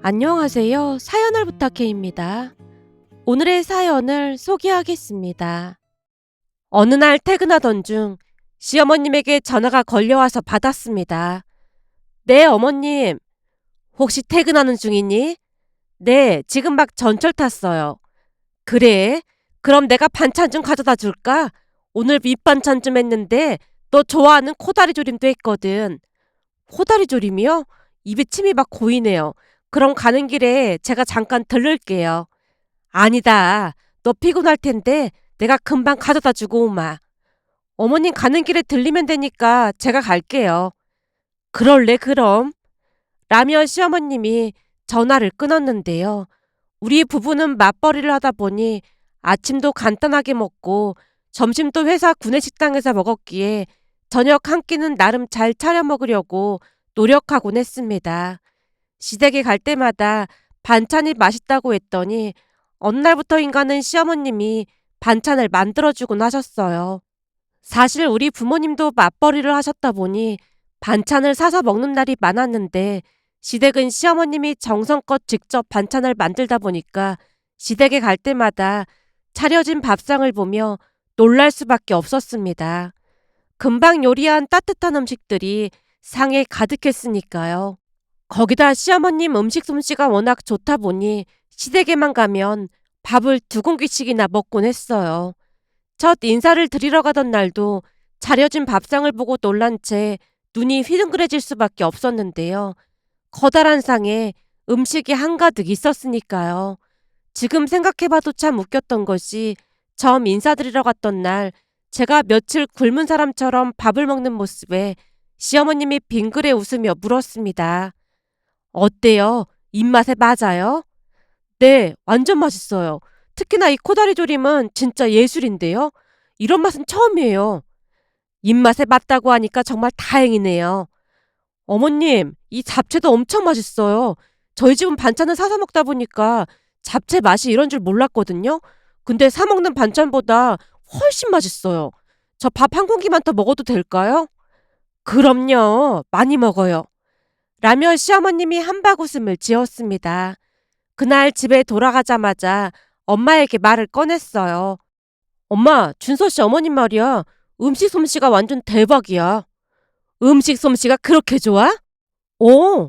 안녕하세요. 사연을 부탁해입니다. 오늘의 사연을 소개하겠습니다. 어느 날 퇴근하던 중 시어머님에게 전화가 걸려와서 받았습니다. 네, 어머님. 혹시 퇴근하는 중이니? 네, 지금 막 전철 탔어요. 그래? 그럼 내가 반찬 좀 가져다 줄까? 오늘 밑반찬 좀 했는데 너 좋아하는 코다리 조림도 했거든. 코다리 조림이요? 입에 침이 막 고이네요. 그럼 가는 길에 제가 잠깐 들를게요. 아니다. 너 피곤할 텐데 내가 금방 가져다 주고 오마. 어머님 가는 길에 들리면 되니까 제가 갈게요. 그럴래 그럼. 라며 시어머님이 전화를 끊었는데요. 우리 부부는 맞벌이를 하다 보니 아침도 간단하게 먹고 점심도 회사 구내식당에서 먹었기에 저녁 한 끼는 나름 잘 차려 먹으려고 노력하곤 했습니다. 시댁에 갈 때마다 반찬이 맛있다고 했더니 어느 날부터인가는 시어머님이 반찬을 만들어주곤 하셨어요. 사실 우리 부모님도 맞벌이를 하셨다 보니 반찬을 사서 먹는 날이 많았는데 시댁은 시어머님이 정성껏 직접 반찬을 만들다 보니까 시댁에 갈 때마다 차려진 밥상을 보며 놀랄 수밖에 없었습니다. 금방 요리한 따뜻한 음식들이 상에 가득했으니까요. 거기다 시어머님 음식 솜씨가 워낙 좋다 보니 시댁에만 가면 밥을 2공기씩이나 먹곤 했어요. 첫 인사를 드리러 가던 날도 차려진 밥상을 보고 놀란 채 눈이 휘둥그레질 수밖에 없었는데요. 커다란 상에 음식이 한가득 있었으니까요. 지금 생각해봐도 참 웃겼던 것이 처음 인사드리러 갔던 날 제가 며칠 굶은 사람처럼 밥을 먹는 모습에 시어머님이 빙그레 웃으며 물었습니다. 어때요? 입맛에 맞아요? 네, 완전 맛있어요. 특히나 이 코다리 조림은 진짜 예술인데요. 이런 맛은 처음이에요. 입맛에 맞다고 하니까 정말 다행이네요. 어머님, 이 잡채도 엄청 맛있어요. 저희 집은 반찬을 사서 먹다 보니까 잡채 맛이 이런 줄 몰랐거든요. 근데 사 먹는 반찬보다 훨씬 맛있어요. 저 밥 한 공기만 더 먹어도 될까요? 그럼요. 많이 먹어요. 라며 시어머님이 한바구음을 지었습니다. 그날 집에 돌아가자마자 엄마에게 말을 꺼냈어요. 엄마, 준서 씨 어머님 말이야. 음식 솜씨가 완전 대박이야. 음식 솜씨가 그렇게 좋아?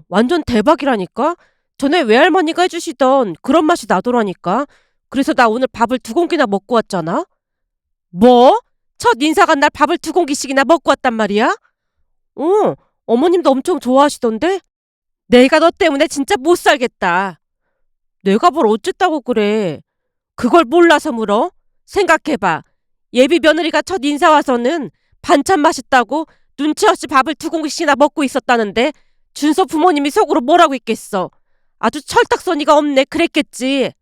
완전 대박이라니까? 전에 외할머니가 해주시던 그런 맛이 나더라니까. 그래서 나 오늘 밥을 2공기나 먹고 왔잖아. 뭐? 첫 인사 간 날 밥을 2공기씩이나 먹고 왔단 말이야? 어, 어머님도 엄청 좋아하시던데? 내가 너 때문에 진짜 못 살겠다. 내가 뭘 어쨌다고 그래. 그걸 몰라서 물어? 생각해봐. 예비 며느리가 첫 인사 와서는 반찬 맛있다고 눈치 없이 밥을 2공기씩이나 먹고 있었다는데 준서 부모님이 속으로 뭐라고 했겠어. 아주 철딱서니가 없네 그랬겠지.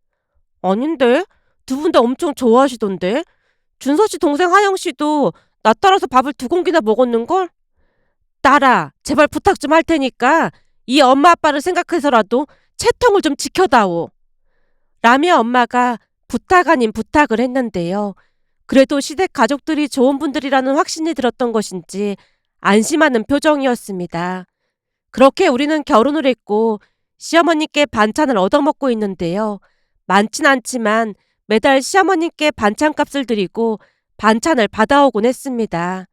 아닌데? 2분 다 엄청 좋아하시던데? 준서 씨 동생 하영 씨도 나 따라서 밥을 2공기나 먹었는걸? 딸아, 제발 부탁 좀 할 테니까 이 엄마 아빠를 생각해서라도 채통을 좀 지켜다오. 라며 엄마가 부탁 아닌 부탁을 했는데요. 그래도 시댁 가족들이 좋은 분들이라는 확신이 들었던 것인지 안심하는 표정이었습니다. 그렇게 우리는 결혼을 했고 시어머님께 반찬을 얻어먹고 있는데요. 많진 않지만 매달 시어머님께 반찬값을 드리고 반찬을 받아오곤 했습니다.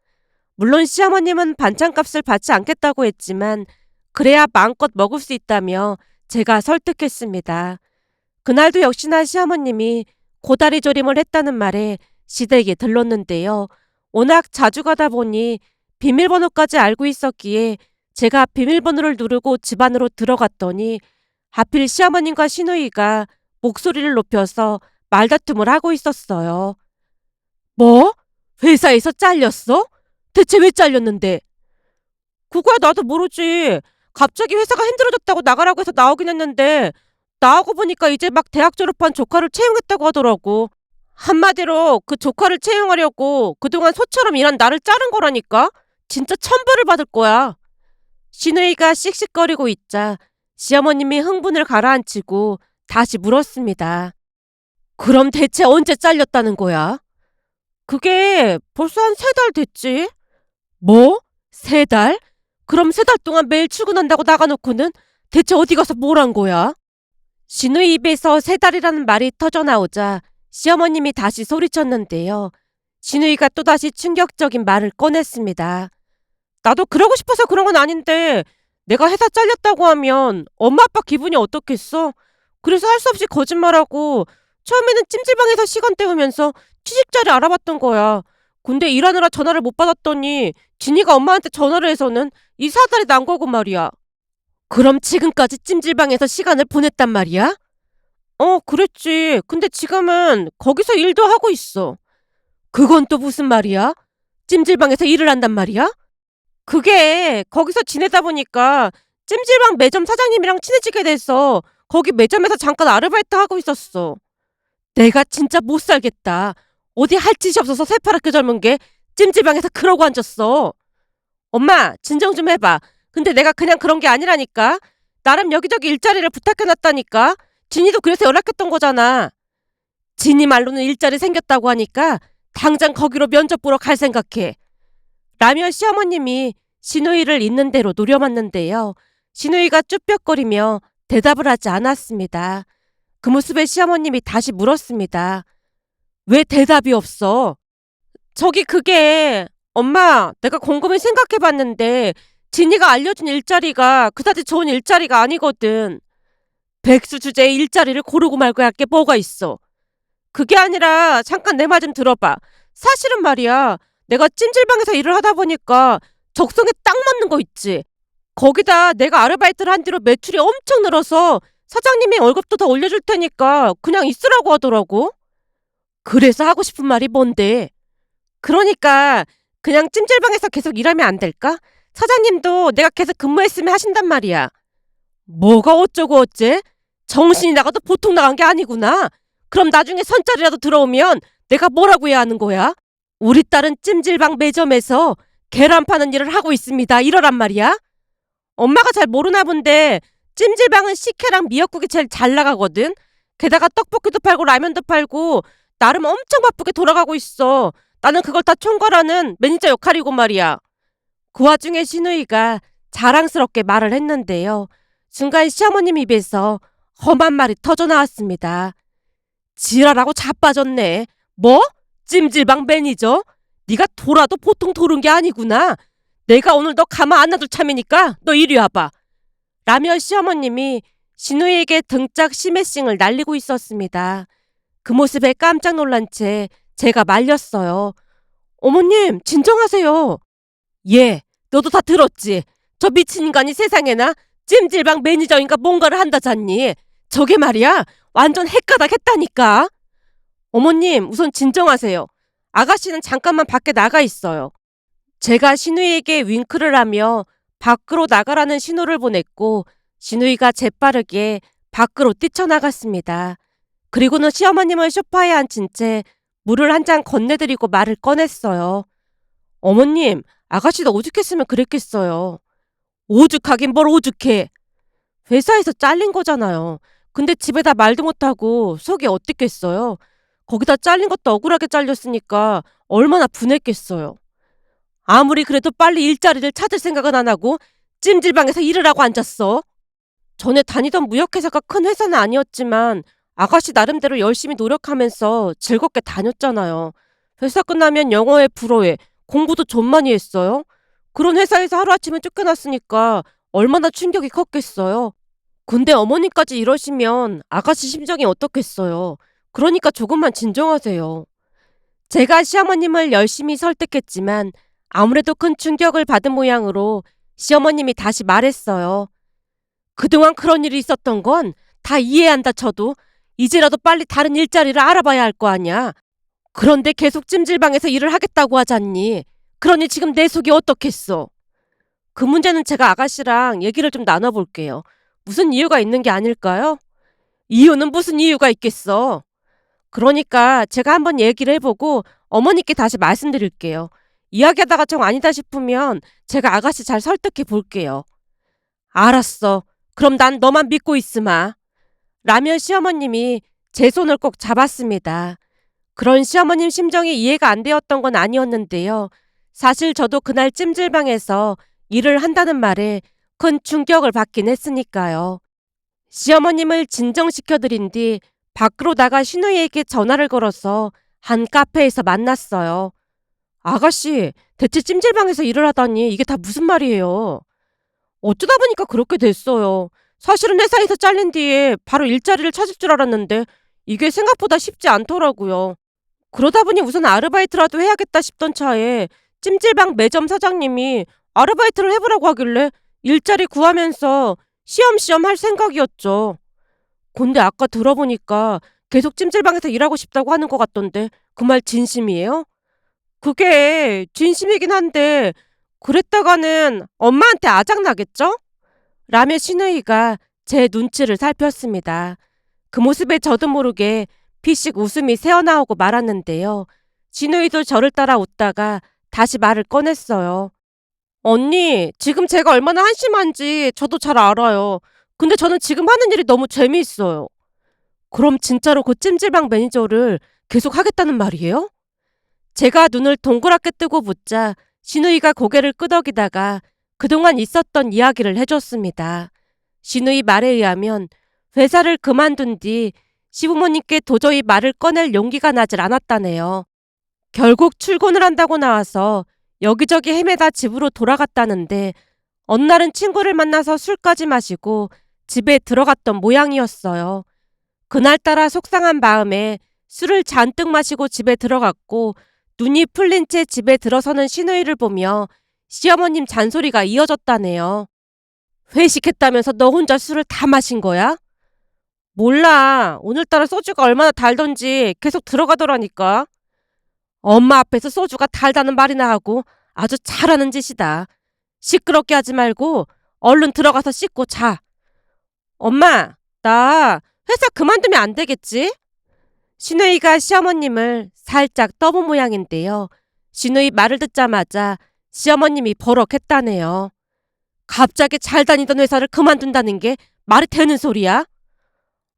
물론 시어머님은 반찬값을 받지 않겠다고 했지만 그래야 마음껏 먹을 수 있다며 제가 설득했습니다. 그날도 역시나 시어머님이 고다리 조림을 했다는 말에 시댁에 들렀는데요. 워낙 자주 가다 보니 비밀번호까지 알고 있었기에 제가 비밀번호를 누르고 집 안으로 들어갔더니 하필 시어머님과 시누이가 목소리를 높여서 말다툼을 하고 있었어요. 뭐? 회사에서 잘렸어? 대체 왜 잘렸는데? 그거야 나도 모르지. 갑자기 회사가 힘들어졌다고 나가라고 해서 나오긴 했는데 나오고 보니까 이제 막 대학 졸업한 조카를 채용했다고 하더라고. 한마디로 그 조카를 채용하려고 그동안 소처럼 일한 나를 자른 거라니까? 진짜 천벌을 받을 거야. 시누이가 씩씩거리고 있자 시어머님이 흥분을 가라앉히고 다시 물었습니다. 그럼 대체 언제 잘렸다는 거야? 그게 벌써 한 3달 됐지. 뭐? 3달? 그럼 3달 동안 매일 출근한다고 나가놓고는 대체 어디 가서 뭘 한 거야? 진우의 입에서 3달이라는 말이 터져나오자 시어머님이 다시 소리쳤는데요. 진우이가 또다시 충격적인 말을 꺼냈습니다. 나도 그러고 싶어서 그런 건 아닌데 내가 회사 잘렸다고 하면 엄마 아빠 기분이 어떻겠어? 그래서 할 수 없이 거짓말하고 처음에는 찜질방에서 시간 때우면서 취직 자리 알아봤던 거야. 근데 일하느라 전화를 못 받았더니 진이가 엄마한테 전화를 해서는 이 사달이 난 거고 말이야. 그럼 지금까지 찜질방에서 시간을 보냈단 말이야? 그랬지. 근데 지금은 거기서 일도 하고 있어. 그건 또 무슨 말이야? 찜질방에서 일을 한단 말이야? 그게 거기서 지내다 보니까 찜질방 매점 사장님이랑 친해지게 돼서 거기 매점에서 잠깐 아르바이트 하고 있었어. 내가 진짜 못 살겠다. 어디 할 짓이 없어서 새파랗게 젊은 게 찜질방에서 그러고 앉았어. 엄마, 진정 좀 해봐. 근데 내가 그냥 그런 게 아니라니까. 나름 여기저기 일자리를 부탁해놨다니까. 진이도 그래서 연락했던 거잖아. 진이 말로는 일자리 생겼다고 하니까 당장 거기로 면접 보러 갈 생각해. 라며 시어머님이 신우이를 있는 대로 노려봤는데요. 신우이가 쭈뼛거리며 대답을 하지 않았습니다. 그 모습에 시어머님이 다시 물었습니다. 왜 대답이 없어? 저기 그게 엄마, 내가 곰곰이 생각해봤는데 진이가 알려준 일자리가 그다지 좋은 일자리가 아니거든. 백수 주제에 일자리를 고르고 말고 할 게 뭐가 있어. 그게 아니라 잠깐 내 말 좀 들어봐. 사실은 말이야. 내가 찜질방에서 일을 하다 보니까 적성에 딱 맞는 거 있지. 거기다 내가 아르바이트를 한 뒤로 매출이 엄청 늘어서 사장님이 월급도 더 올려줄 테니까 그냥 있으라고 하더라고. 그래서 하고 싶은 말이 뭔데? 그러니까 그냥 찜질방에서 계속 일하면 안 될까? 사장님도 내가 계속 근무했으면 하신단 말이야. 뭐가 어쩌고 어째? 정신이 나가도 보통 나간 게 아니구나. 그럼 나중에 선짜리라도 들어오면 내가 뭐라고 해야 하는 거야? 우리 딸은 찜질방 매점에서 계란 파는 일을 하고 있습니다. 이러란 말이야? 엄마가 잘 모르나 본데 찜질방은 식혜랑 미역국이 제일 잘 나가거든. 게다가 떡볶이도 팔고 라면도 팔고 나름 엄청 바쁘게 돌아가고 있어. 나는 그걸 다 총괄하는 매니저 역할이고 말이야. 그 와중에 신우이가 자랑스럽게 말을 했는데요. 순간 시어머님 입에서 험한 말이 터져나왔습니다. 지랄하고 자빠졌네. 뭐? 찜질방 매니저? 네가 돌아도 보통 도른 게 아니구나. 내가 오늘 너 가만 안 놔둘 참이니까 너 이리 와봐. 라며 시어머님이 신우이에게 등짝 심해싱을 날리고 있었습니다. 그 모습에 깜짝 놀란 채 제가 말렸어요. 어머님, 진정하세요. 예, 너도 다 들었지? 저 미친 인간이 세상에나 찜질방 매니저인가 뭔가를 한다잖니. 저게 말이야, 완전 헷가닥 했다니까. 어머님, 우선 진정하세요. 아가씨는 잠깐만 밖에 나가 있어요. 제가 신우이에게 윙크를 하며 밖으로 나가라는 신호를 보냈고 신우이가 재빠르게 밖으로 뛰쳐나갔습니다. 그리고는 시어머님을 소파에 앉힌 채 물을 한 잔 건네드리고 말을 꺼냈어요. 어머님, 아가씨도 오죽했으면 그랬겠어요. 오죽하긴 뭘 오죽해. 회사에서 잘린 거잖아요. 근데 집에다 말도 못하고 속이 어땠겠어요. 거기다 잘린 것도 억울하게 잘렸으니까 얼마나 분했겠어요. 아무리 그래도 빨리 일자리를 찾을 생각은 안 하고 찜질방에서 일을 하고 앉았어. 전에 다니던 무역회사가 큰 회사는 아니었지만 아가씨 나름대로 열심히 노력하면서 즐겁게 다녔잖아요. 회사 끝나면 영어회, 불어회, 공부도 좀 많이 했어요. 그런 회사에서 하루아침에 쫓겨났으니까 얼마나 충격이 컸겠어요. 근데 어머니까지 이러시면 아가씨 심정이 어떻겠어요. 그러니까 조금만 진정하세요. 제가 시어머님을 열심히 설득했지만 아무래도 큰 충격을 받은 모양으로 시어머님이 다시 말했어요. 그동안 그런 일이 있었던 건 다 이해한다 쳐도 이제라도 빨리 다른 일자리를 알아봐야 할 거 아니야. 그런데 계속 찜질방에서 일을 하겠다고 하잖니. 그러니 지금 내 속이 어떻겠어. 그 문제는 제가 아가씨랑 얘기를 좀 나눠볼게요. 무슨 이유가 있는 게 아닐까요? 이유는 무슨 이유가 있겠어. 그러니까 제가 한번 얘기를 해보고 어머니께 다시 말씀드릴게요. 이야기하다가 정 아니다 싶으면 제가 아가씨 잘 설득해 볼게요. 알았어. 그럼 난 너만 믿고 있으마. 라며 시어머님이 제 손을 꼭 잡았습니다. 그런 시어머님 심정이 이해가 안 되었던 건 아니었는데요. 사실 저도 그날 찜질방에서 일을 한다는 말에 큰 충격을 받긴 했으니까요. 시어머님을 진정시켜드린 뒤 밖으로 나가 신우이에게 전화를 걸어서 한 카페에서 만났어요. 아가씨, 대체 찜질방에서 일을 하다니 이게 다 무슨 말이에요? 어쩌다 보니까 그렇게 됐어요. 사실은 회사에서 잘린 뒤에 바로 일자리를 찾을 줄 알았는데 이게 생각보다 쉽지 않더라고요. 그러다 보니 우선 아르바이트라도 해야겠다 싶던 차에 찜질방 매점 사장님이 아르바이트를 해보라고 하길래 일자리 구하면서 시험시험 할 생각이었죠. 근데 아까 들어보니까 계속 찜질방에서 일하고 싶다고 하는 것 같던데 그 말 진심이에요? 그게 진심이긴 한데 그랬다가는 엄마한테 아작나겠죠? 라며 신우이가 제 눈치를 살폈습니다. 그 모습에 저도 모르게 피식 웃음이 새어나오고 말았는데요. 신우이도 저를 따라 웃다가 다시 말을 꺼냈어요. 언니, 지금 제가 얼마나 한심한지 저도 잘 알아요. 근데 저는 지금 하는 일이 너무 재미있어요. 그럼 진짜로 그 찜질방 매니저를 계속 하겠다는 말이에요? 제가 눈을 동그랗게 뜨고 묻자 신우이가 고개를 끄덕이다가 그동안 있었던 이야기를 해줬습니다. 신우이 말에 의하면 회사를 그만둔 뒤 시부모님께 도저히 말을 꺼낼 용기가 나질 않았다네요. 결국 출근을 한다고 나와서 여기저기 헤매다 집으로 돌아갔다는데 어느 날은 친구를 만나서 술까지 마시고 집에 들어갔던 모양이었어요. 그날따라 속상한 마음에 술을 잔뜩 마시고 집에 들어갔고 눈이 풀린 채 집에 들어서는 신우이를 보며 시어머님 잔소리가 이어졌다네요. 회식했다면서 너 혼자 술을 다 마신 거야? 몰라. 오늘따라 소주가 얼마나 달던지 계속 들어가더라니까. 엄마 앞에서 소주가 달다는 말이나 하고 아주 잘하는 짓이다. 시끄럽게 하지 말고 얼른 들어가서 씻고 자. 엄마, 나 회사 그만두면 안 되겠지? 신우이가 시어머님을 살짝 떠본 모양인데요. 신우이 말을 듣자마자 시어머님이 버럭했다네요. 갑자기 잘 다니던 회사를 그만둔다는 게 말이 되는 소리야?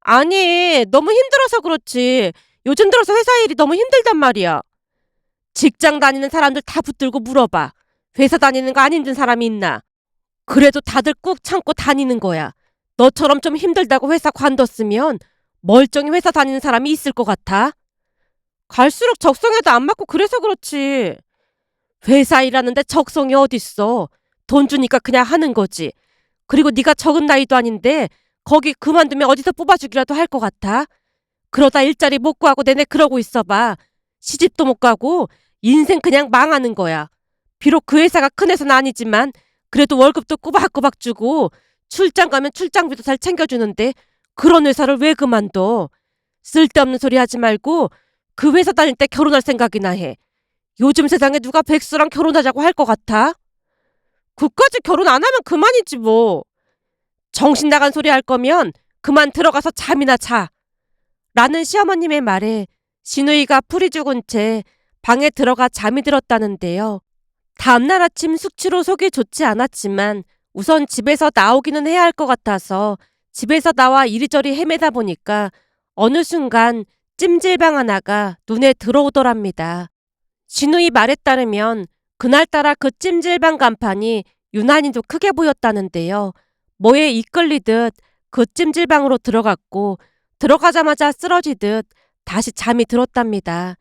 아니, 너무 힘들어서 그렇지. 요즘 들어서 회사 일이 너무 힘들단 말이야. 직장 다니는 사람들 다 붙들고 물어봐. 회사 다니는 거 안 힘든 사람이 있나? 그래도 다들 꾹 참고 다니는 거야. 너처럼 좀 힘들다고 회사 관뒀으면 멀쩡히 회사 다니는 사람이 있을 것 같아? 갈수록 적성에도 안 맞고 그래서 그렇지. 회사 일하는데 적성이 어딨어. 돈 주니까 그냥 하는 거지. 그리고 네가 적은 나이도 아닌데 거기 그만두면 어디서 뽑아주기라도 할 것 같아? 그러다 일자리 못 구하고 내내 그러고 있어봐. 시집도 못 가고 인생 그냥 망하는 거야. 비록 그 회사가 큰 회사는 아니지만 그래도 월급도 꼬박꼬박 주고 출장 가면 출장비도 잘 챙겨주는데 그런 회사를 왜 그만둬? 쓸데없는 소리 하지 말고 그 회사 다닐 때 결혼할 생각이나 해. 요즘 세상에 누가 백수랑 결혼하자고 할 것 같아? 그까지 결혼 안 하면 그만이지 뭐. 정신 나간 소리 할 거면 그만 들어가서 잠이나 자. 라는 시어머님의 말에 신우이가 풀이 죽은 채 방에 들어가 잠이 들었다는데요. 다음날 아침 숙취로 속이 좋지 않았지만 우선 집에서 나오기는 해야 할 것 같아서 집에서 나와 이리저리 헤매다 보니까 어느 순간 찜질방 하나가 눈에 들어오더랍니다. 신우이 말에 따르면 그날따라 그 찜질방 간판이 유난히도 크게 보였다는데요. 뭐에 이끌리듯 그 찜질방으로 들어갔고 들어가자마자 쓰러지듯 다시 잠이 들었답니다.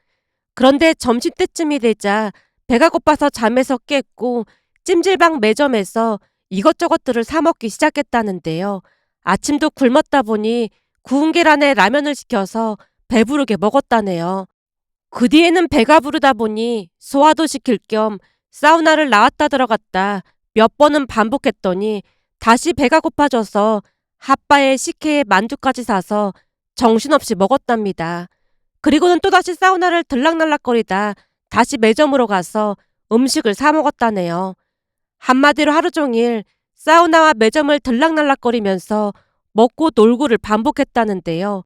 그런데 점심때쯤이 되자 배가 고파서 잠에서 깼고 찜질방 매점에서 이것저것들을 사 먹기 시작했다는데요. 아침도 굶었다 보니 구운 계란에 라면을 시켜서 배부르게 먹었다네요. 그 뒤에는 배가 부르다 보니 소화도 시킬 겸 사우나를 나왔다 들어갔다 몇 번은 반복했더니 다시 배가 고파져서 핫바에 식혜에 만두까지 사서 정신없이 먹었답니다. 그리고는 또다시 사우나를 들락날락거리다 다시 매점으로 가서 음식을 사 먹었다네요. 한마디로 하루 종일 사우나와 매점을 들락날락거리면서 먹고 놀고를 반복했다는데요.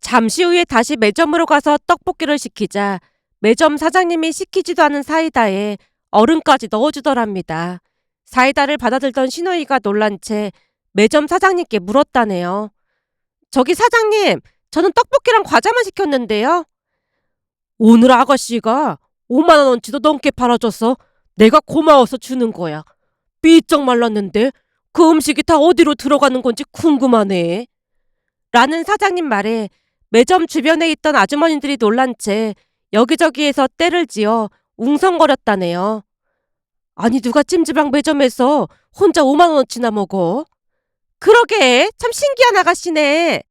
잠시 후에 다시 매점으로 가서 떡볶이를 시키자 매점 사장님이 시키지도 않은 사이다에 얼음까지 넣어주더랍니다. 사이다를 받아들던 신우이가 놀란 채 매점 사장님께 물었다네요. 저기 사장님, 저는 떡볶이랑 과자만 시켰는데요. 오늘 아가씨가 5만 원어치도 넘게 팔아줘서 내가 고마워서 주는 거야. 삐쩍 말랐는데 그 음식이 다 어디로 들어가는 건지 궁금하네. 라는 사장님 말에 매점 주변에 있던 아주머니들이 놀란 채 여기저기에서 떼를 지어 웅성거렸다네요. 아니 누가 찜질방 매점에서 혼자 5만 원어치나 먹어? 그러게 참 신기한 아가씨네.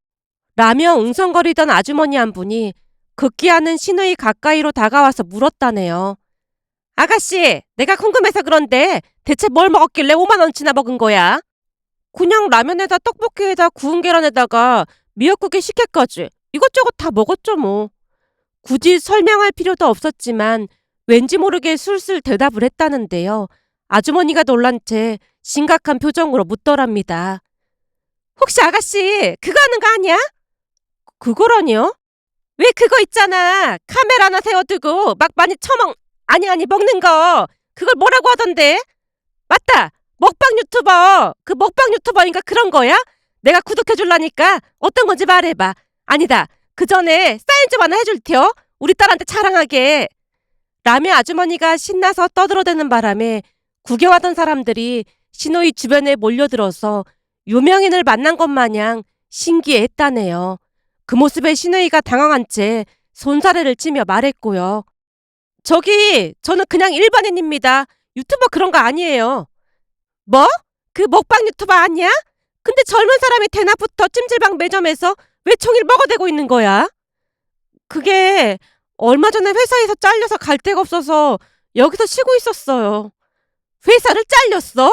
라며 웅성거리던 아주머니 한 분이 급기야는 시누이 가까이로 다가와서 물었다네요. 아가씨, 내가 궁금해서 그런데 대체 뭘 먹었길래 5만 원치나 먹은 거야? 그냥 라면에다 떡볶이에다 구운 계란에다가 미역국에 식혜까지 이것저것 다 먹었죠 뭐. 굳이 설명할 필요도 없었지만 왠지 모르게 술술 대답을 했다는데요. 아주머니가 놀란 채 심각한 표정으로 묻더랍니다. 혹시 아가씨 그거 하는 거 아니야? 그거라니요? 왜 그거 있잖아. 카메라 하나 세워두고 막 많이 아니 먹는 거. 그걸 뭐라고 하던데? 맞다. 먹방 유튜버. 그 먹방 유튜버인가 그런 거야? 내가 구독해줄라니까 어떤 건지 말해봐. 아니다. 그 전에 사인 좀 하나 해줄 테요. 우리 딸한테 자랑하게. 라며 아주머니가 신나서 떠들어대는 바람에 구경하던 사람들이 시노이 주변에 몰려들어서 유명인을 만난 것 마냥 신기해했다네요. 그 모습에 시누이가 당황한 채 손사래를 치며 말했고요. 저는 그냥 일반인입니다. 유튜버 그런 거 아니에요. 뭐? 그 먹방 유튜버 아니야? 근데 젊은 사람이 대낮부터 찜질방 매점에서 왜 종일 먹어대고 있는 거야? 그게 얼마 전에 회사에서 잘려서 갈 데가 없어서 여기서 쉬고 있었어요. 회사를 잘렸어?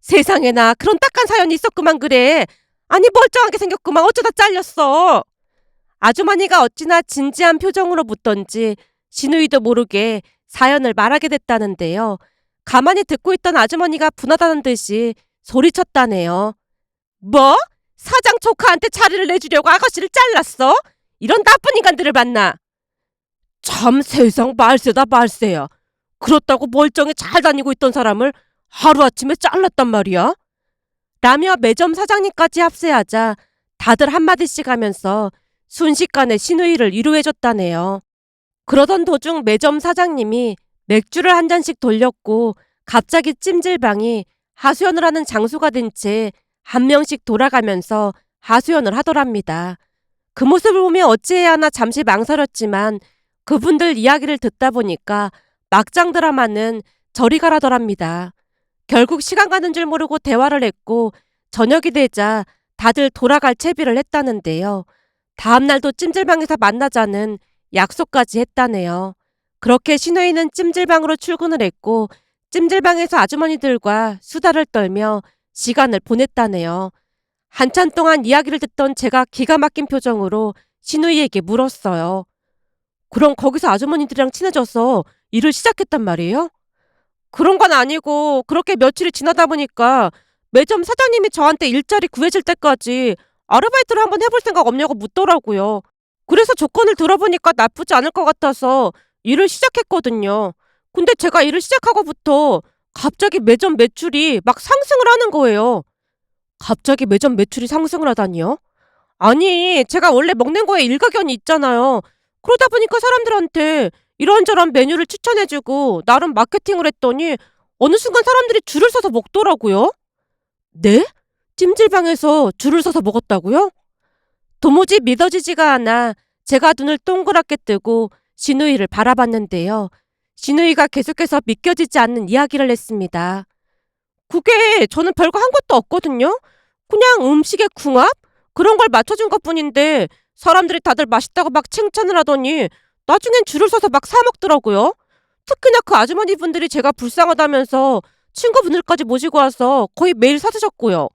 세상에나 그런 딱한 사연이 있었구만 그래. 아니 멀쩡하게 생겼구만 어쩌다 잘렸어. 아주머니가 어찌나 진지한 표정으로 묻던지 시누이도 모르게 사연을 말하게 됐다는데요. 가만히 듣고 있던 아주머니가 분하다는 듯이 소리쳤다네요. 뭐? 사장 조카한테 자리를 내주려고 아가씨를 잘랐어? 이런 나쁜 인간들을 만나. 참 세상 말세다 말세야. 그렇다고 멀쩡히 잘 다니고 있던 사람을 하루아침에 잘랐단 말이야? 라며 매점 사장님까지 합세하자 다들 한마디씩 하면서 순식간에 시누이를 위로해줬다네요. 그러던 도중 매점 사장님이 맥주를 한 잔씩 돌렸고 갑자기 찜질방이 하소연을 하는 장소가 된 채 한 명씩 돌아가면서 하소연을 하더랍니다. 그 모습을 보며 어찌해야 하나 잠시 망설였지만 그분들 이야기를 듣다 보니까 막장 드라마는 저리 가라더랍니다. 결국 시간 가는 줄 모르고 대화를 했고 저녁이 되자 다들 돌아갈 채비를 했다는데요. 다음날도 찜질방에서 만나자는 약속까지 했다네요. 그렇게 시누이는 찜질방으로 출근을 했고 찜질방에서 아주머니들과 수다를 떨며 시간을 보냈다네요. 한참 동안 이야기를 듣던 제가 기가 막힌 표정으로 시누이에게 물었어요. 그럼 거기서 아주머니들이랑 친해져서 일을 시작했단 말이에요? 그런 건 아니고 그렇게 며칠이 지나다 보니까 매점 사장님이 저한테 일자리 구해줄 때까지 아르바이트를 한번 해볼 생각 없냐고 묻더라고요. 그래서 조건을 들어보니까 나쁘지 않을 것 같아서 일을 시작했거든요. 근데 제가 일을 시작하고부터 갑자기 매점 매출이 막 상승을 하는 거예요. 갑자기 매점 매출이 상승을 하다니요? 아니, 제가 원래 먹는 거에 일가견이 있잖아요. 그러다 보니까 사람들한테 이런저런 메뉴를 추천해주고 나름 마케팅을 했더니 어느 순간 사람들이 줄을 서서 먹더라고요. 네? 찜질방에서 줄을 서서 먹었다고요? 도무지 믿어지지가 않아 제가 눈을 동그랗게 뜨고 시누이를 바라봤는데요. 시누이가 계속해서 믿겨지지 않는 이야기를 했습니다. 그게 저는 별거 한 것도 없거든요. 그냥 음식의 궁합? 그런 걸 맞춰준 것뿐인데 사람들이 다들 맛있다고 막 칭찬을 하더니 나중엔 줄을 서서 막 사 먹더라고요. 특히나 그 아주머니 분들이 제가 불쌍하다면서 친구분들까지 모시고 와서 거의 매일 사드셨고요.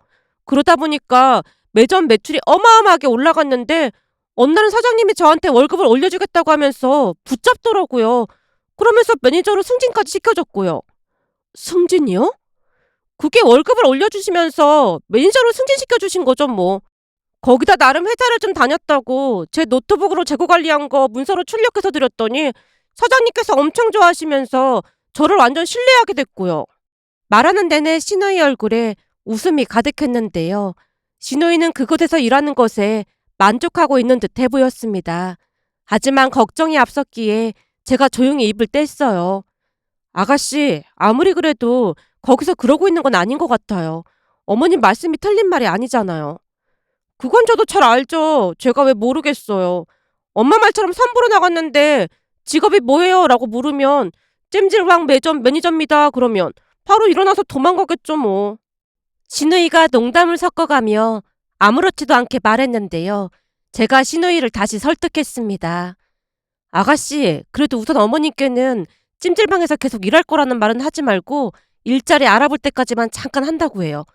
그러다 보니까 매점 매출이 어마어마하게 올라갔는데 어느 날은 사장님이 저한테 월급을 올려주겠다고 하면서 붙잡더라고요. 그러면서 매니저로 승진까지 시켜줬고요. 승진이요? 그게 월급을 올려주시면서 매니저로 승진시켜주신 거죠 뭐. 거기다 나름 회사를 좀 다녔다고 제 노트북으로 재고 관리한 거 문서로 출력해서 드렸더니 사장님께서 엄청 좋아하시면서 저를 완전 신뢰하게 됐고요. 말하는 내내 시누이 얼굴에 웃음이 가득했는데요. 시누이는 그곳에서 일하는 것에 만족하고 있는 듯해 보였습니다. 하지만 걱정이 앞섰기에 제가 조용히 입을 뗐어요. 아가씨, 아무리 그래도 거기서 그러고 있는 건 아닌 것 같아요. 어머님 말씀이 틀린 말이 아니잖아요. 그건 저도 잘 알죠. 제가 왜 모르겠어요. 엄마 말처럼 선보러 나갔는데 직업이 뭐예요? 라고 물으면 찜질방 매점 매니저입니다. 그러면 바로 일어나서 도망가겠죠 뭐. 신우이가 농담을 섞어가며 아무렇지도 않게 말했는데요. 제가 신우이를 다시 설득했습니다. 아가씨, 그래도 우선 어머님께는 찜질방에서 계속 일할 거라는 말은 하지 말고 일자리 알아볼 때까지만 잠깐 한다고 해요.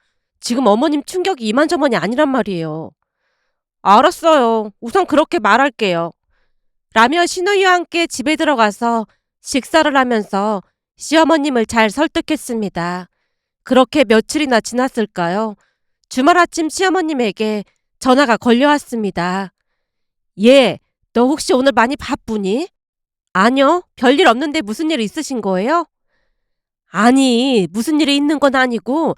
지금 어머님 충격이 이만저만이 아니란 말이에요. 알았어요. 우선 그렇게 말할게요. 라며 신우이와 함께 집에 들어가서 식사를 하면서 시어머님을 잘 설득했습니다. 그렇게 며칠이나 지났을까요? 주말 아침 시어머님에게 전화가 걸려왔습니다. 예, 너 혹시 오늘 많이 바쁘니? 아니요, 별일 없는데 무슨 일 있으신 거예요? 아니, 무슨 일이 있는 건 아니고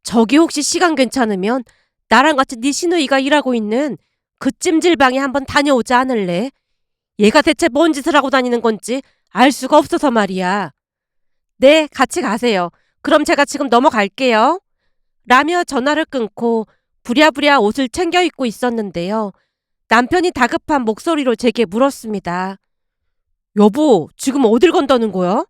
저기 혹시 시간 괜찮으면 나랑 같이 네 시누이가 일하고 있는 그 찜질방에 한번 다녀오지 않을래? 얘가 대체 뭔 짓을 하고 다니는 건지 알 수가 없어서 말이야. 네, 같이 가세요. 그럼 제가 지금 넘어갈게요. 라며 전화를 끊고 부랴부랴 옷을 챙겨 입고 있었는데요. 남편이 다급한 목소리로 제게 물었습니다. 여보, 지금 어딜 간다는 거야?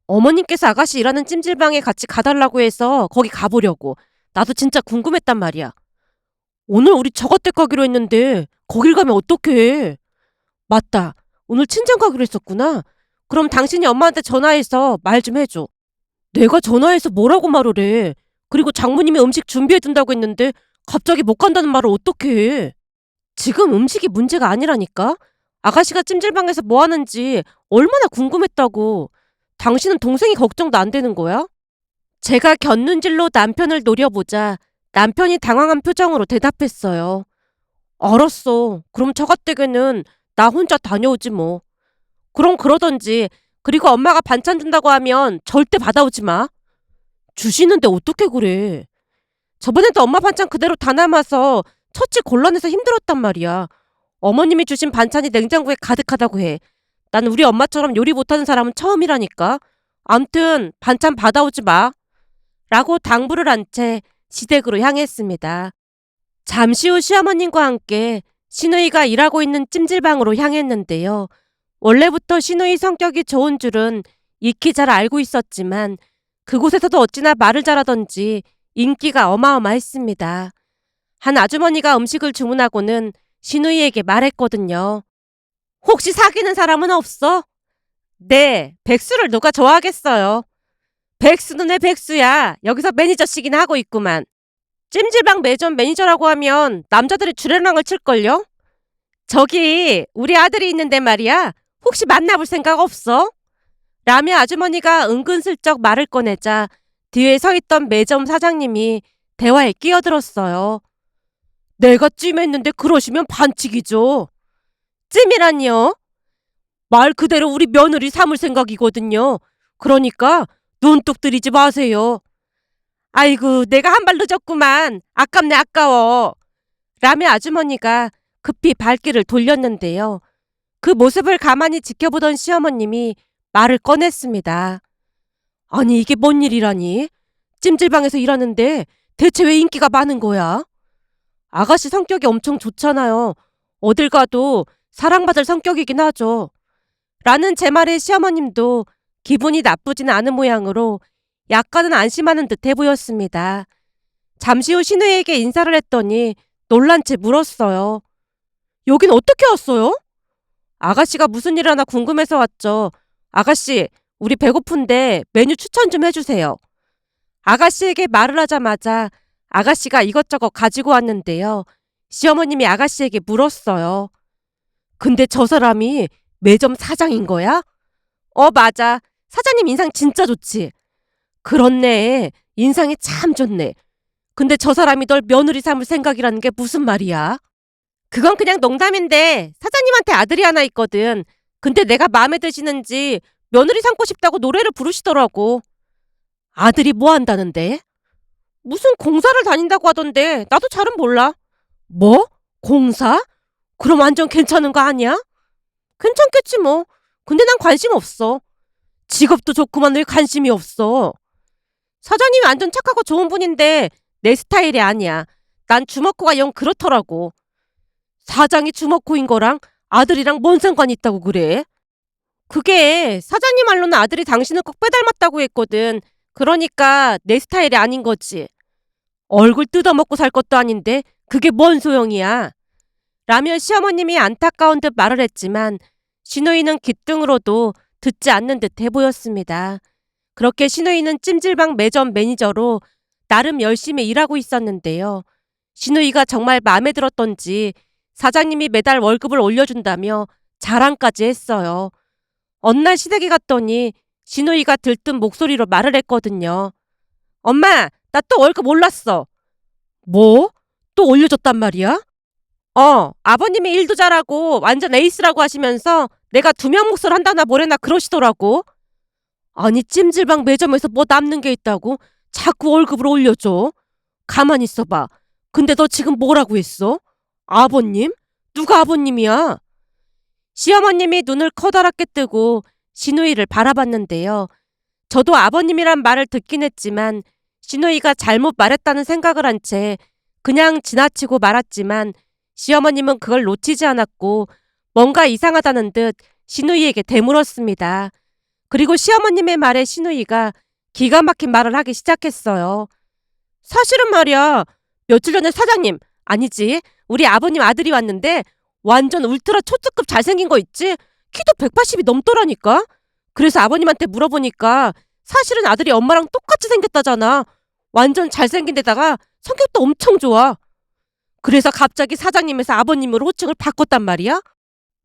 어머님께서 아가씨 일하는 찜질방에 같이 가달라고 해서 거기 가보려고. 나도 진짜 궁금했단 말이야. 오늘 우리 저것댁 가기로 했는데 거길 가면 어떡해? 맞다. 오늘 친정 가기로 했었구나. 그럼 당신이 엄마한테 전화해서 말 좀 해줘. 내가 전화해서 뭐라고 말을 해. 그리고 장모님이 음식 준비해둔다고 했는데 갑자기 못 간다는 말을 어떻게 해. 지금 음식이 문제가 아니라니까? 아가씨가 찜질방에서 뭐 하는지 얼마나 궁금했다고. 당신은 동생이 걱정도 안 되는 거야? 제가 곁눈질로 남편을 노려보자 남편이 당황한 표정으로 대답했어요. 알았어. 그럼 처가댁에는 나 혼자 다녀오지 뭐. 그럼 그러던지. 그리고 엄마가 반찬 준다고 하면 절대 받아오지 마. 주시는데 어떻게 그래. 저번에도 엄마 반찬 그대로 다 남아서 처치 곤란해서 힘들었단 말이야. 어머님이 주신 반찬이 냉장고에 가득하다고 해. 난 우리 엄마처럼 요리 못하는 사람은 처음이라니까. 암튼 반찬 받아오지 마. 라고 당부를 한 채 시댁으로 향했습니다. 잠시 후 시어머님과 함께 시누이가 일하고 있는 찜질방으로 향했는데요. 원래부터 시누이 성격이 좋은 줄은 익히 잘 알고 있었지만 그곳에서도 어찌나 말을 잘하던지 인기가 어마어마했습니다. 한 아주머니가 음식을 주문하고는 시누이에게 말했거든요. 혹시 사귀는 사람은 없어? 네, 백수를 누가 좋아하겠어요. 백수는 왜 백수야. 여기서 매니저씩이나 하고 있구만. 찜질방 매점 매니저라고 하면 남자들이 주례랑을 칠걸요? 저기 우리 아들이 있는데 말이야. 혹시 만나볼 생각 없어? 라며 아주머니가 은근슬쩍 말을 꺼내자 뒤에 서 있던 매점 사장님이 대화에 끼어들었어요. 내가 찜했는데 그러시면 반칙이죠. 찜이란요? 말 그대로 우리 며느리 삼을 생각이거든요. 그러니까 눈뚝 들이지 마세요. 아이고, 내가 한 발 늦었구만. 아깝네, 아까워. 라며 아주머니가 급히 발길을 돌렸는데요. 그 모습을 가만히 지켜보던 시어머님이 말을 꺼냈습니다. 아니, 이게 뭔 일이라니? 찜질방에서 일하는데 대체 왜 인기가 많은 거야? 아가씨 성격이 엄청 좋잖아요. 어딜 가도 사랑받을 성격이긴 하죠. 라는 제 말에 시어머님도 기분이 나쁘진 않은 모양으로 약간은 안심하는 듯해 보였습니다. 잠시 후 신우에게 인사를 했더니 놀란 채 물었어요. 여긴 어떻게 왔어요? 아가씨가 무슨 일 하나 궁금해서 왔죠. 아가씨, 우리 배고픈데 메뉴 추천 좀 해주세요. 아가씨에게 말을 하자마자 아가씨가 이것저것 가지고 왔는데요. 시어머님이 아가씨에게 물었어요. 근데 저 사람이 매점 사장인 거야? 맞아. 사장님 인상 진짜 좋지. 그렇네. 인상이 참 좋네. 근데 저 사람이 널 며느리 삼을 생각이라는 게 무슨 말이야? 그건 그냥 농담인데 사장님한테 아들이 하나 있거든. 근데 내가 마음에 드시는지 며느리 삼고 싶다고 노래를 부르시더라고. 아들이 뭐 한다는데? 무슨 공사를 다닌다고 하던데 나도 잘은 몰라. 뭐? 공사? 그럼 완전 괜찮은 거 아니야? 괜찮겠지 뭐. 근데 난 관심 없어. 직업도 좋구만 왜 관심이 없어. 사장님이 완전 착하고 좋은 분인데 내 스타일이 아니야. 난 주먹코가 영 그렇더라고. 사장이 주먹코인 거랑 아들이랑 뭔 상관이 있다고 그래? 그게 사장님 말로는 아들이 당신을 꼭 빼닮았다고 했거든. 그러니까 내 스타일이 아닌 거지. 얼굴 뜯어먹고 살 것도 아닌데 그게 뭔 소용이야. 라며 시어머님이 안타까운 듯 말을 했지만 시누이는 귓등으로도 듣지 않는 듯해 보였습니다. 그렇게 시누이는 찜질방 매점 매니저로 나름 열심히 일하고 있었는데요. 시누이가 정말 마음에 들었던지 사장님이 매달 월급을 올려준다며 자랑까지 했어요. 어느 날 시댁에 갔더니 시누이가 들뜬 목소리로 말을 했거든요. 엄마, 나 또 월급 올랐어. 뭐? 또 올려줬단 말이야? 아버님이 일도 잘하고 완전 에이스라고 하시면서 내가 2명 몫을 한다나 뭐래나 그러시더라고. 아니 찜질방 매점에서 뭐 남는 게 있다고 자꾸 월급을 올려줘. 가만히 있어봐. 근데 너 지금 뭐라고 했어? 아버님? 누가 아버님이야? 시어머님이 눈을 커다랗게 뜨고 시누이를 바라봤는데요. 저도 아버님이란 말을 듣긴 했지만 시누이가 잘못 말했다는 생각을 한 채 그냥 지나치고 말았지만 시어머님은 그걸 놓치지 않았고 뭔가 이상하다는 듯 시누이에게 되물었습니다. 그리고 시어머님의 말에 시누이가 기가 막힌 말을 하기 시작했어요. 사실은 말이야. 며칠 전에 사장님, 아니지, 우리 아버님 아들이 왔는데 완전 울트라 초특급 잘생긴 거 있지? 키도 180이 넘더라니까? 그래서 아버님한테 물어보니까 사실은 아들이 엄마랑 똑같이 생겼다잖아. 완전 잘생긴 데다가 성격도 엄청 좋아. 그래서 갑자기 사장님에서 아버님으로 호칭을 바꿨단 말이야?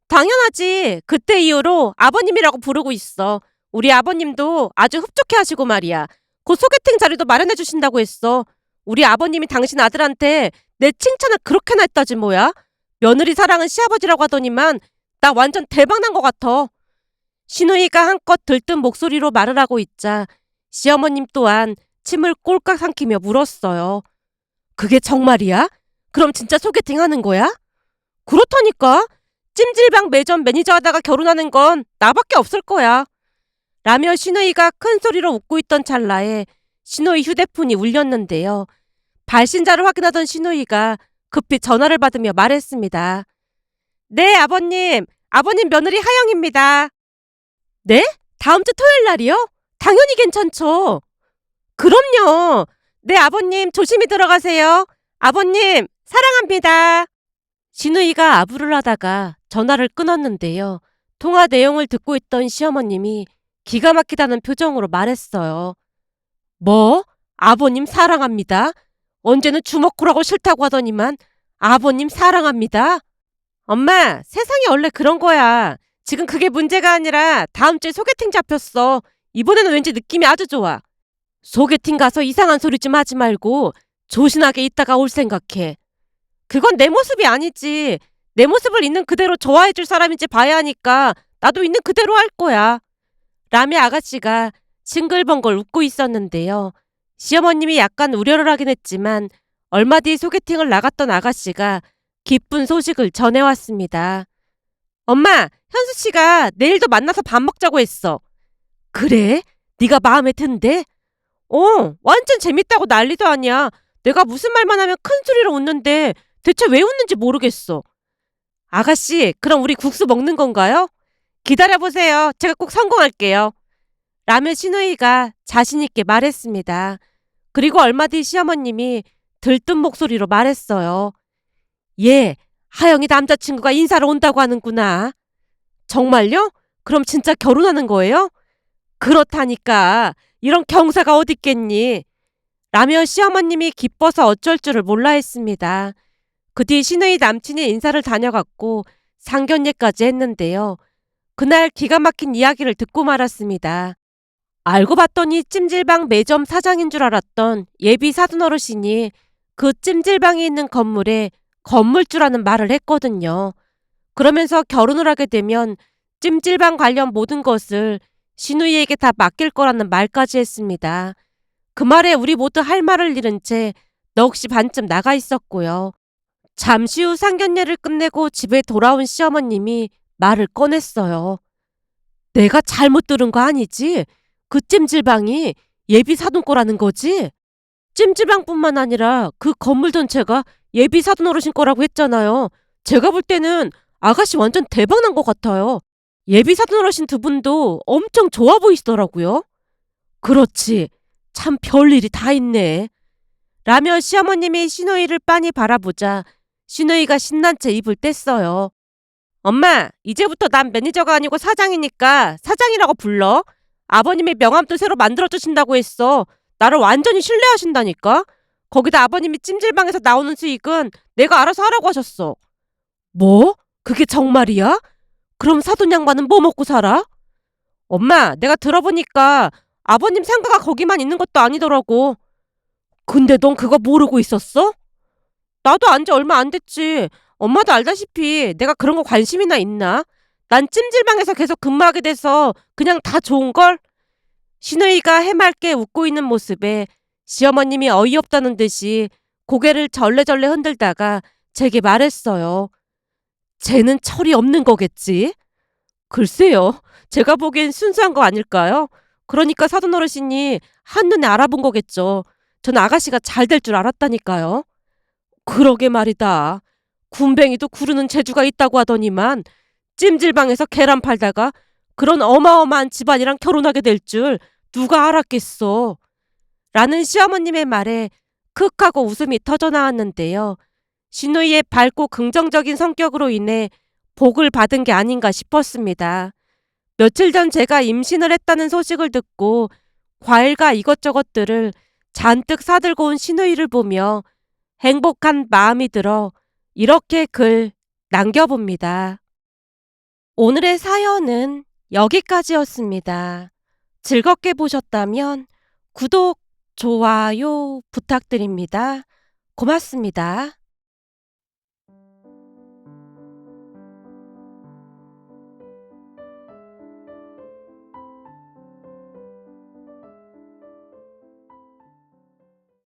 당연하지. 그때 이후로 아버님이라고 부르고 있어. 우리 아버님도 아주 흡족해 하시고 말이야. 곧 소개팅 자리도 마련해 주신다고 했어. 우리 아버님이 당신 아들한테 내 칭찬을 그렇게나 했다지 뭐야. 며느리 사랑은 시아버지라고 하더니만 나 완전 대박난 것 같아. 시누이가 한껏 들뜬 목소리로 말을 하고 있자 시어머님 또한 침을 꼴깍 삼키며 물었어요. 그게 정말이야? 그럼 진짜 소개팅 하는 거야? 그렇다니까. 찜질방 매점 매니저 하다가 결혼하는 건 나밖에 없을 거야. 라며 시누이가 큰 소리로 웃고 있던 찰나에 시누이 휴대폰이 울렸는데요. 발신자를 확인하던 시누이가 급히 전화를 받으며 말했습니다. 네, 아버님. 아버님 며느리 하영입니다. 네? 다음 주 토요일 날이요? 당연히 괜찮죠. 그럼요. 네, 아버님 조심히 들어가세요. 아버님 사랑합니다. 시누이가 아부를 하다가 전화를 끊었는데요. 통화 내용을 듣고 있던 시어머님이 기가 막히다는 표정으로 말했어요. 뭐? 아버님 사랑합니다. 언제는 주먹구라고 싫다고 하더니만 아버님 사랑합니다. 엄마, 세상이 원래 그런 거야. 지금 그게 문제가 아니라 다음 주에 소개팅 잡혔어. 이번에는 왠지 느낌이 아주 좋아. 소개팅 가서 이상한 소리 좀 하지 말고 조신하게 있다가 올 생각해. 그건 내 모습이 아니지. 내 모습을 있는 그대로 좋아해줄 사람인지 봐야 하니까 나도 있는 그대로 할 거야. 라며 아가씨가 싱글벙글 웃고 있었는데요. 시어머님이 약간 우려를 하긴 했지만 얼마 뒤 소개팅을 나갔던 아가씨가 기쁜 소식을 전해왔습니다. 엄마, 현수 씨가 내일도 만나서 밥 먹자고 했어. 그래? 네가 마음에 든대? 완전 재밌다고 난리도 아니야. 내가 무슨 말만 하면 큰 소리로 웃는데 대체 왜 웃는지 모르겠어. 아가씨, 그럼 우리 국수 먹는 건가요? 기다려보세요. 제가 꼭 성공할게요. 라며 시누이가 자신있게 말했습니다. 그리고 얼마 뒤 시어머님이 들뜬 목소리로 말했어요. 예, 하영이 남자친구가 인사를 온다고 하는구나. 정말요? 그럼 진짜 결혼하는 거예요? 그렇다니까. 이런 경사가 어딨겠니? 라며 시어머님이 기뻐서 어쩔 줄을 몰라 했습니다. 그 뒤 시누이 남친이 인사를 다녀갔고 상견례까지 했는데요. 그날 기가 막힌 이야기를 듣고 말았습니다. 알고 봤더니 찜질방 매점 사장인 줄 알았던 예비 사돈어르신이 그 찜질방이 있는 건물에 건물주라는 말을 했거든요. 그러면서 결혼을 하게 되면 찜질방 관련 모든 것을 시누이에게 다 맡길 거라는 말까지 했습니다. 그 말에 우리 모두 할 말을 잃은 채 넋이 반쯤 나가 있었고요. 잠시 후 상견례를 끝내고 집에 돌아온 시어머님이 말을 꺼냈어요. 내가 잘못 들은 거 아니지? 그 찜질방이 예비 사돈 거라는 거지? 찜질방뿐만 아니라 그 건물 전체가 예비 사돈 어르신 거라고 했잖아요. 제가 볼 때는 아가씨 완전 대박난 것 같아요. 예비 사돈 어르신 두 분도 엄청 좋아 보이시더라고요. 그렇지. 참 별일이 다 있네. 라며 시어머님이 시누이를 빤히 바라보자 시누이가 신난 채 입을 뗐어요. 엄마, 이제부터 난 매니저가 아니고 사장이니까 사장이라고 불러. 아버님이 명함도 새로 만들어주신다고 했어. 나를 완전히 신뢰하신다니까. 거기다 아버님이 찜질방에서 나오는 수익은 내가 알아서 하라고 하셨어. 뭐? 그게 정말이야? 그럼 사돈 양반은 뭐 먹고 살아? 엄마, 내가 들어보니까 아버님 상가가 거기만 있는 것도 아니더라고. 근데 넌 그거 모르고 있었어? 나도 안지 얼마 안 됐지. 엄마도 알다시피 내가 그런 거 관심이나 있나? 난 찜질방에서 계속 근무하게 돼서 그냥 다 좋은걸? 시누이가 해맑게 웃고 있는 모습에 시어머님이 어이없다는 듯이 고개를 절레절레 흔들다가 제게 말했어요. 쟤는 철이 없는 거겠지? 글쎄요. 제가 보기엔 순수한 거 아닐까요? 그러니까 사돈 어르신이 한눈에 알아본 거겠죠. 전 아가씨가 잘 될 줄 알았다니까요. 그러게 말이다. 군뱅이도 구르는 재주가 있다고 하더니만 찜질방에서 계란 팔다가 그런 어마어마한 집안이랑 결혼하게 될 줄 누가 알았겠어. 라는 시어머님의 말에 크 하고 웃음이 터져나왔는데요. 시누이의 밝고 긍정적인 성격으로 인해 복을 받은 게 아닌가 싶었습니다. 며칠 전 제가 임신을 했다는 소식을 듣고 과일과 이것저것들을 잔뜩 사들고 온 시누이를 보며 행복한 마음이 들어 이렇게 글 남겨봅니다. 오늘의 사연은 여기까지였습니다. 즐겁게 보셨다면 구독, 좋아요 부탁드립니다. 고맙습니다.